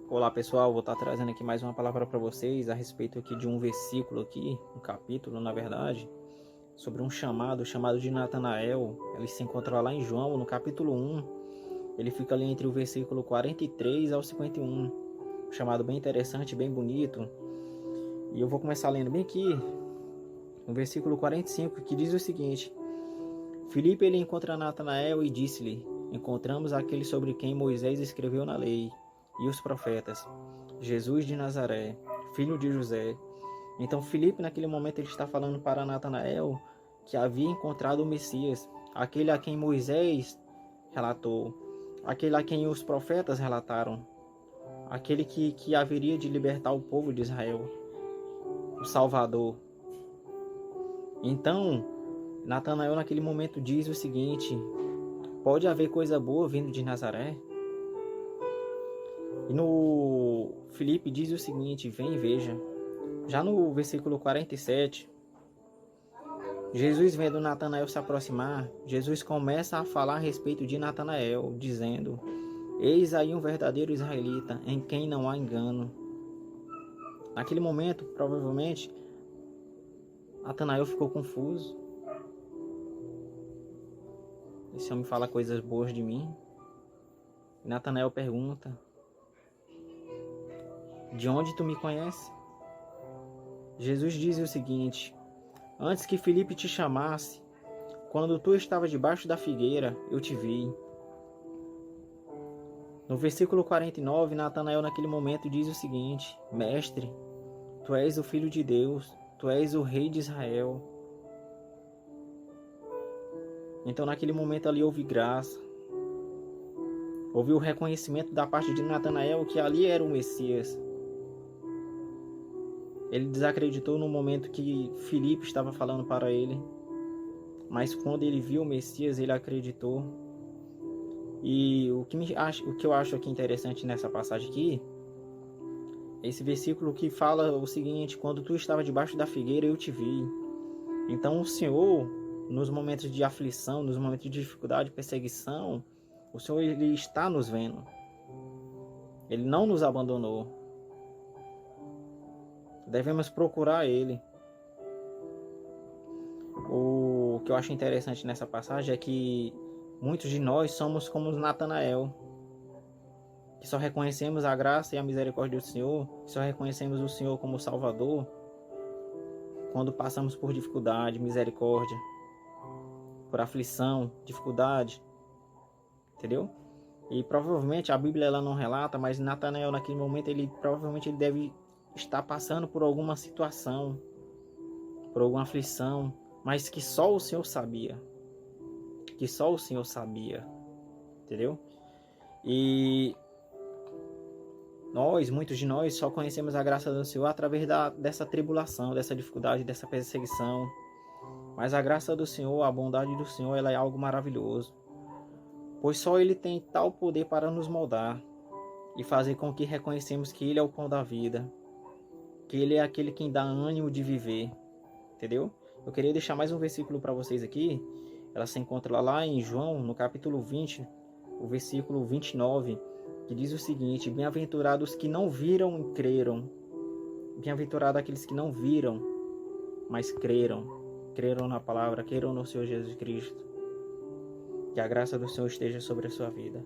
Olá pessoal, vou estar trazendo aqui mais uma palavra para vocês a respeito aqui de um versículo aqui, um capítulo na verdade, sobre um chamado de Natanael. Ele se encontra lá em João, no capítulo 1, ele fica ali entre o versículo 43 ao 51, um chamado bem interessante, bem bonito. E eu vou começar lendo bem aqui, no versículo 45, que diz o seguinte: Filipe ele encontra Natanael e disse-lhe: encontramos aquele sobre quem Moisés escreveu na lei e os profetas, Jesus de Nazaré, filho de José. Então Filipe naquele momento ele está falando para Natanael que havia encontrado o Messias, aquele a quem Moisés relatou, aquele a quem os profetas relataram, aquele que haveria de libertar o povo de Israel, o Salvador. Então Natanael naquele momento diz o seguinte: pode haver coisa boa vindo de Nazaré? E no Filipe diz o seguinte: vem e veja. Já no versículo 47, Jesus vendo Natanael se aproximar, Jesus começa a falar a respeito de Natanael, dizendo: eis aí um verdadeiro israelita, em quem não há engano. Naquele momento, provavelmente, Natanael ficou confuso. Esse homem fala coisas boas de mim. E Natanael pergunta: de onde tu me conheces? Jesus diz o seguinte: antes que Filipe te chamasse, quando tu estava debaixo da figueira, eu te vi. No versículo 49, Natanael naquele momento diz o seguinte: mestre, tu és o Filho de Deus, tu és o Rei de Israel. Então naquele momento ali houve graça, houve o reconhecimento da parte de Natanael que ali era o Messias. Ele desacreditou no momento que Filipe estava falando para ele, mas quando ele viu o Messias, ele acreditou. E o que eu acho aqui interessante nessa passagem aqui, esse versículo que fala o seguinte: quando tu estava debaixo da figueira, eu te vi. Então o Senhor, nos momentos de aflição, nos momentos de dificuldade, perseguição, o Senhor ele está nos vendo. Ele não nos abandonou. Devemos procurar Ele. O que eu acho interessante nessa passagem é que muitos de nós somos como Natanael, que só reconhecemos a graça e a misericórdia do Senhor, que só reconhecemos o Senhor como Salvador quando passamos por dificuldade, misericórdia, por aflição, dificuldade, entendeu? E provavelmente a Bíblia ela não relata, mas Natanael naquele momento provavelmente ele deve estar passando por alguma situação, por alguma aflição, mas que só o Senhor sabia, que só o Senhor sabia, entendeu? E muitos de nós só conhecemos a graça do Senhor através dessa tribulação, dessa dificuldade, dessa perseguição, mas a graça do Senhor, a bondade do Senhor, ela é algo maravilhoso, pois só Ele tem tal poder para nos moldar e fazer com que reconhecemos que Ele é o pão da vida, que Ele é aquele quem dá ânimo de viver, entendeu? Eu queria deixar mais um versículo para vocês aqui. Ela se encontra lá em João, no capítulo 20, o versículo 29, que diz o seguinte: bem-aventurados que não viram e creram. Bem-aventurados aqueles que não viram, mas creram. Creram na palavra, creram no Senhor Jesus Cristo. Que a graça do Senhor esteja sobre a sua vida.